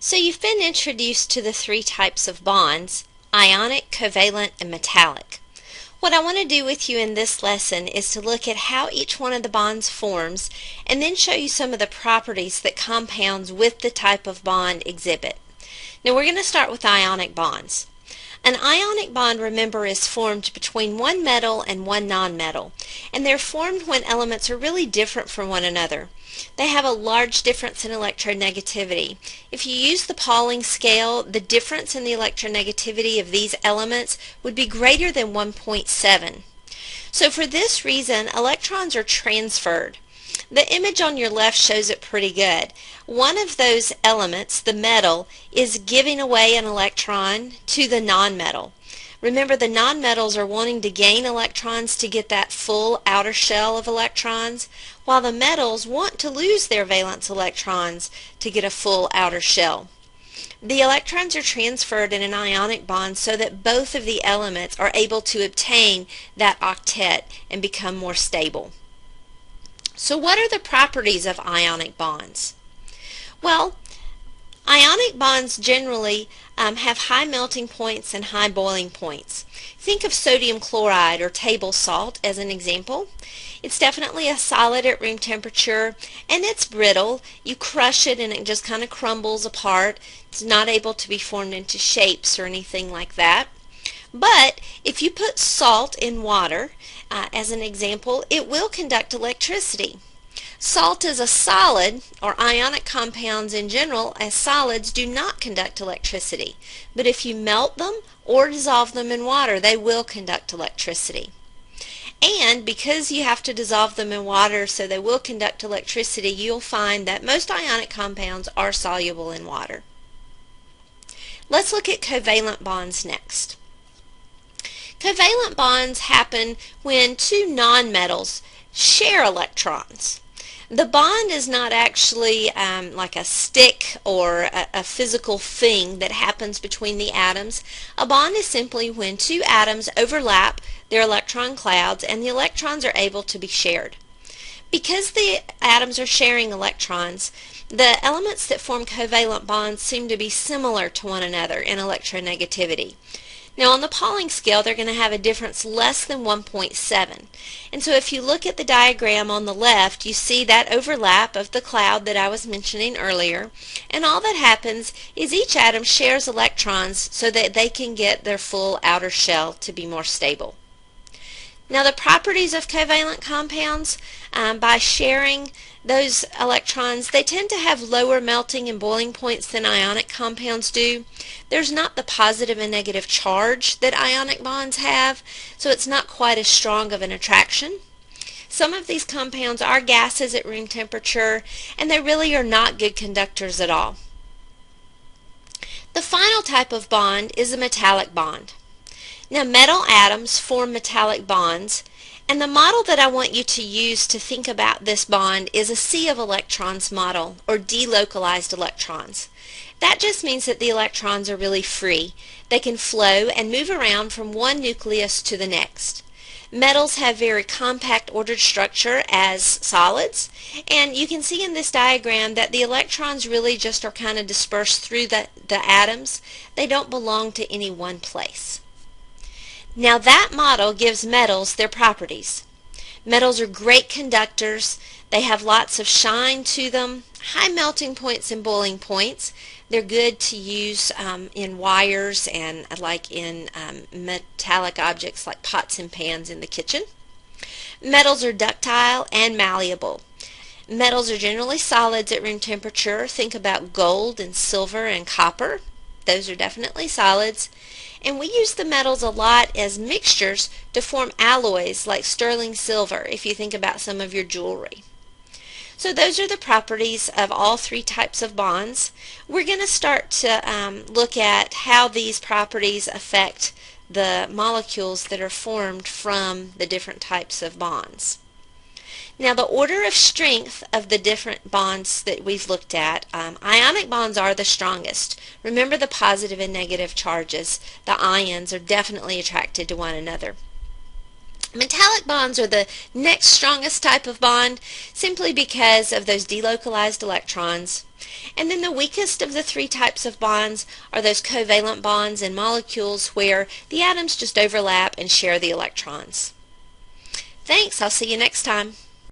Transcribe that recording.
So you've been introduced to the three types of bonds: ionic, covalent, and metallic. What I want to do with you in this lesson is to look at how each one of the bonds forms and then show you some of the properties that compounds with the type of bond exhibit. Now we're going to start with ionic bonds. An ionic bond, remember, is formed between one metal and one nonmetal, and they're formed when elements are really different from one another. They have a large difference in electronegativity. If you use the Pauling scale, the difference in the electronegativity of these elements would be greater than 1.7. So for this reason, electrons are transferred. The image on your left shows it pretty good. One of those elements, the metal, is giving away an electron to the nonmetal. Remember, the nonmetals are wanting to gain electrons to get that full outer shell of electrons, while the metals want to lose their valence electrons to get a full outer shell. The electrons are transferred in an ionic bond so that both of the elements are able to obtain that octet and become more stable. So what are the properties of ionic bonds? Well, ionic bonds generally have high melting points and high boiling points. Think of sodium chloride or table salt as an example. It's definitely a solid at room temperature, and it's brittle. You crush it and it just kind of crumbles apart. It's not able to be formed into shapes or anything like that. But if you put salt in water, as an example, it will conduct electricity. Salt is a solid, or ionic compounds in general as solids do not conduct electricity. But if you melt them or dissolve them in water, they will conduct electricity. And because you have to dissolve them in water so they will conduct electricity, you'll find that most ionic compounds are soluble in water. Let's look at covalent bonds next. Covalent bonds happen when two nonmetals share electrons. The bond is not actually like a stick or a physical thing that happens between the atoms. A bond is simply when two atoms overlap their electron clouds and the electrons are able to be shared. Because the atoms are sharing electrons, the elements that form covalent bonds seem to be similar to one another in electronegativity. Now on the Pauling scale, they're going to have a difference less than 1.7. And so if you look at the diagram on the left, you see that overlap of the cloud that I was mentioning earlier. And all that happens is each atom shares electrons so that they can get their full outer shell to be more stable. Now the properties of covalent compounds, by sharing those electrons, they tend to have lower melting and boiling points than ionic compounds do. There's not the positive and negative charge that ionic bonds have, so it's not quite as strong of an attraction. Some of these compounds are gases at room temperature, and they really are not good conductors at all. The final type of bond is a metallic bond. Now, metal atoms form metallic bonds, and the model that I want you to use to think about this bond is a sea of electrons model, or delocalized electrons. That just means that the electrons are really free. They can flow and move around from one nucleus to the next. Metals have very compact ordered structure as solids, and you can see in this diagram that the electrons really just are kind of dispersed through the atoms. They don't belong to any one place. Now that model gives metals their properties. Metals are great conductors. They have lots of shine to them, high melting points and boiling points. They're good to use in wires and like in metallic objects like pots and pans in the kitchen. Metals are ductile and malleable. Metals are generally solids at room temperature. Think about gold and silver and copper. Those are definitely solids. And we use the metals a lot as mixtures to form alloys like sterling silver if you think about some of your jewelry. So those are the properties of all three types of bonds. We're going to start to look at how these properties affect the molecules that are formed from the different types of bonds. Now the order of strength of the different bonds that we've looked at, ionic bonds are the strongest. Remember the positive and negative charges. The ions are definitely attracted to one another. Metallic bonds are the next strongest type of bond simply because of those delocalized electrons. And then the weakest of the three types of bonds are those covalent bonds in molecules where the atoms just overlap and share the electrons. Thanks, I'll see you next time.